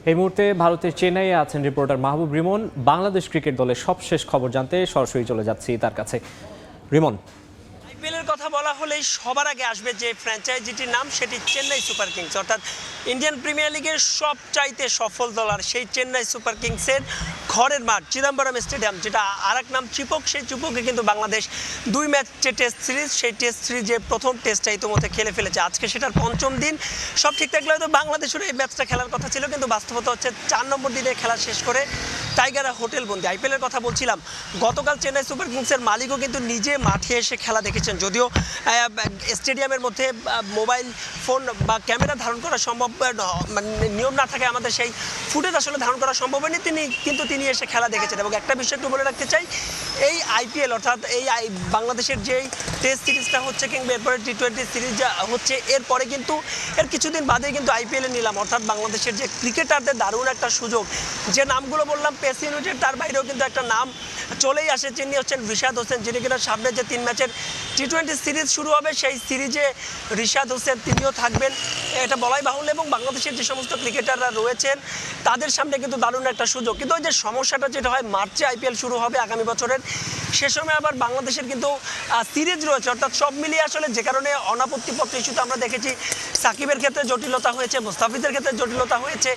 এই মুহূর্তে ভারতের চেন্নাইয়ে আছেন রিপোর্টার মাহবুব রিমন। বাংলাদেশ ক্রিকেট দলের সবশেষ খবর জানতে সরাসরি চলে যাচ্ছি তার কাছে। রিমন, আইপিএলের কথা বলা হলেই সবার আগে আসবে যে ফ্র্যাঞ্চাইজিটির নাম, সেটি চেন্নাই সুপার কিংস, অর্থাৎ ইন্ডিয়ান প্রিমিয়ার লিগের সবচাইতে সফল দল। আর সেই চেন্নাই সুপার কিংসের ঘরের মাঠ চিদম্বরম স্টেডিয়াম, যেটা আর এক নাম চিপক, সেই চিপকে কিন্তু বাংলাদেশ 2 ম্যাচের টেস্ট সিরিজ, সেই টেস্ট সিরিজে প্রথম টেস্টটা ইতিমধ্যে খেলে ফেলেছে। আজকে সেটার পঞ্চম দিন। সব ঠিক থাকলে হয়তো বাংলাদেশের এই ম্যাচটা খেলার কথা ছিল, কিন্তু বাস্তবতা হচ্ছে 4 নম্বর দিনে খেলা শেষ করে টাইগাররা হোটেল বন্দি। আইপিএলের কথা বলছিলাম, গতকাল চেন্নাই সুপার কিংসের মালিকও কিন্তু নিজে মাঠে এসে খেলা দেখেছেন। যদিও স্টেডিয়ামের মধ্যে মোবাইল ফোন বা ক্যামেরা ধারণ করা সম্ভব নিয়ম না থাকে, আমাদের সেই ফুটেজ আসলে ধারণ করা সম্ভব হয়নি, কিন্তু তিনি এসে খেলা দেখেছেন। এবং একটা বিষয় একটু বলে রাখতে চাই, এই আইপিএল অর্থাৎ এই বাংলাদেশের যেই টেস্ট সিরিজটা হচ্ছে কিংবা এরপরে টি-20 সিরিজ হচ্ছে, এরপরে কিন্তু এর কিছুদিন বাদে কিন্তু আইপিএলে নিলাম, অর্থাৎ বাংলাদেশের যে ক্রিকেটারদের দারুণ একটা সুযোগ। যে নামগুলো বললাম পেস ইউনিটের, তার বাইরেও কিন্তু একটা নাম চলেই আসে, যিনি হচ্ছেন রিশাদ হোসেন, যিনি কিনা সামনে যে 3 ম্যাচের টি-20 সিরিজ শুরু হবে, সেই সিরিজে রিশাদ হোসেন তিনিও থাকবেন, এটা বলাই বাহুল্য। এবং বাংলাদেশের যে সমস্ত ক্রিকেটাররা রয়েছেন তাদের সামনে কিন্তু দারুণ একটা সুযোগ। কিন্তু ওই যে সমস্যাটা যেটা হয়, মার্চে আইপিএল শুরু হবে আগামী বছরের, সে সময় আবার বাংলাদেশের কিন্তু সিরিজ রয়েছে, অর্থাৎ সব মিলিয়ে আসলে যে কারণে অনাপত্তিপত্র ইস্যুতে আমরা দেখেছি সাকিবের ক্ষেত্রে জটিলতা হয়েছে, মুস্তাফিজের ক্ষেত্রে জটিলতা হয়েছে,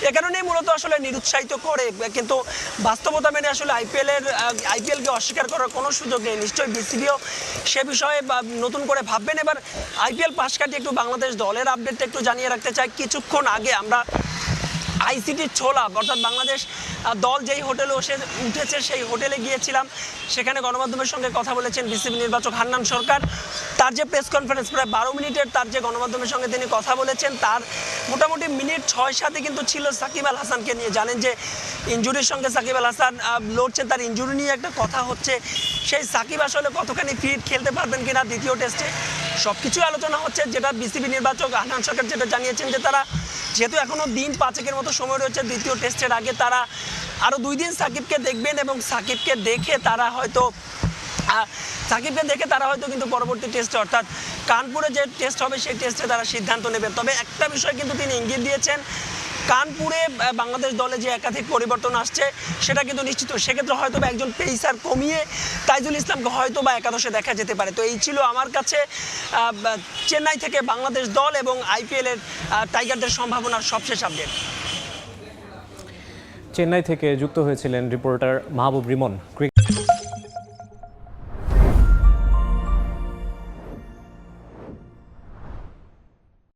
এ কারণেই মূলত আসলে নিরুৎসাহিত করে। কিন্তু বাস্তবতা মেনে আসলে আইপিএলকে অস্বীকার করার কোনো সুযোগ নেই। নিশ্চয়ই বিসিবিও সে বিষয়ে নতুন করে ভাববেন। এবার আইপিএল পাশ কাটিয়ে একটু বাংলাদেশ দলের আপডেটটা একটু জানিয়ে রাখতে চাই। কিছুক্ষণ আগে আমরা আইসিটির ছোলা অর্থাৎ বাংলাদেশ দল যেই হোটেলে উঠেছে সেই হোটেলে গিয়েছিলাম। সেখানে গণমাধ্যমের সঙ্গে কথা বলেছেন বিসিবি নির্বাচক হান্নান সরকার। তার যে প্রেস কনফারেন্স প্রায় 12 মিনিটের, তার যে গণমাধ্যমের সঙ্গে তিনি কথা বলেছেন, তার মোটামুটি মিনিট 6-7 কিন্তু ছিল সাকিব আল হাসানকে নিয়ে। জানেন যে ইনজুরির সঙ্গে সাকিব আল হাসান লড়ছেন, তার ইনজুরি নিয়ে একটা কথা হচ্ছে। সেই সাকিব আসলে কতখানি ফিট, খেলতে পারবেন কিনা দ্বিতীয় টেস্টে, সব কিছুই আলোচনা হচ্ছে। যেটা বিসিবি নির্বাচক হান্নান সরকার যেটা জানিয়েছেন, যে তারা যেহেতু এখনও দিন 5-এর মতো সময় রয়েছে দ্বিতীয় টেস্টের আগে, তারা আরও 2 দিন সাকিবকে দেখবেন এবং সাকিবকে দেখে তারা হয়তো কিন্তু পরবর্তী টেস্টে অর্থাৎ কানপুরে যে টেস্ট হবে সেই টেস্টে তারা সিদ্ধান্ত নেবেন। তবে একটা বিষয় কিন্তু তিনি ইঙ্গিত দিয়েছেন, কানপুরে বাংলাদেশ দলে যে একাধিক পরিবর্তন আসছে সেটা কিন্তু নিশ্চিত। সেক্ষেত্রে হয়তো বা একজন পেসার কমিয়ে তাইজুল ইসলামকে হয়তো বা একাদশে দেখা যেতে পারে। তো এই ছিল আমার কাছে চেন্নাই থেকে বাংলাদেশ দল এবং আইপিএলের টাইগারদের সম্ভাবনার সবশেষ আপডেট। চেন্নাই থেকে যুক্ত হয়েছিলেন রিপোর্টার মাহবুব রিমন।